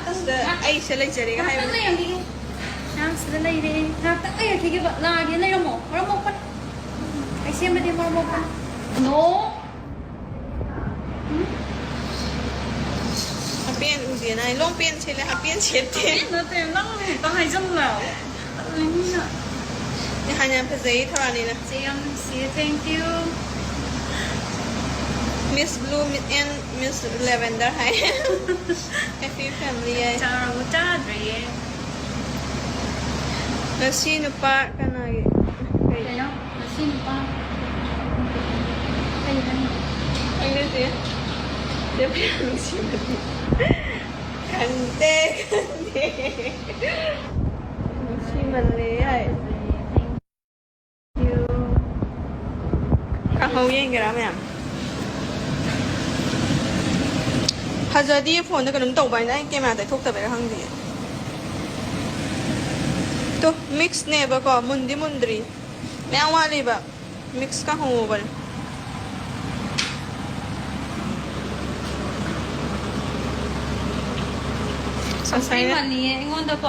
ꯑꯩ ꯁꯤꯗ ꯂꯩꯖꯔꯦꯒ ꯍꯥꯏꯕ ꯅꯪ ꯁꯤꯗ ꯂꯩꯔꯦ ꯉꯥꯛꯇꯪ ꯂꯩꯔꯈꯤꯒꯦꯕ ꯂꯥꯛꯑꯒꯦ ꯂꯩꯔꯝꯃꯣ ꯃꯔꯝ ꯃꯣꯛꯄꯅꯤ ꯑꯩ ꯁꯦꯝꯕꯗꯤ ꯃꯔꯝ ꯃꯣꯛꯄꯅꯤ ꯅꯣ ꯍꯥꯄꯦꯟ ꯎꯗꯦꯅ ꯑꯩ ꯂꯣꯡ ꯄꯦꯟ ꯁꯦꯠꯂꯦ ꯍꯥꯄꯦꯟ ꯁꯦꯠꯇꯦ ꯅꯠꯇꯦ ꯅꯪ ꯍꯦꯛꯇ ꯍꯥꯏꯖꯜꯂꯦ ꯃꯤꯅ ꯅꯍꯥꯟ ꯌꯥꯝ ꯐꯖꯩ ꯊꯧꯔꯥꯅꯤꯅ ꯆꯦ ꯌꯥꯝ ꯅꯨꯡꯁꯤꯌꯦ thank you Miss Blue and Miss Lavender hai. Happy family hai. ꯆꯥꯔꯕ ꯆꯥꯗ꯭ꯔꯤꯌꯦ Nasi nupa kanagi. ꯀꯩꯅꯣ ꯉꯁꯤ ꯅꯨꯄꯥ ꯀꯩ ꯍꯥꯏꯅꯣ Ang nasi. Siyempre ang sinati. Kante. Nasi mali hai. Thank you Kahau yen kira ma'am. Hazadi phone da kanum tawba na camera dai thokta bera hangdi. To mix ne ba ko mundi mundri. Mayan wali ba mix ka hongo ba. ꯁꯝꯁꯀ꯭ꯔꯤꯟ ꯃꯅꯤꯌꯦ ꯑꯩꯉꯣꯟꯗꯀꯣ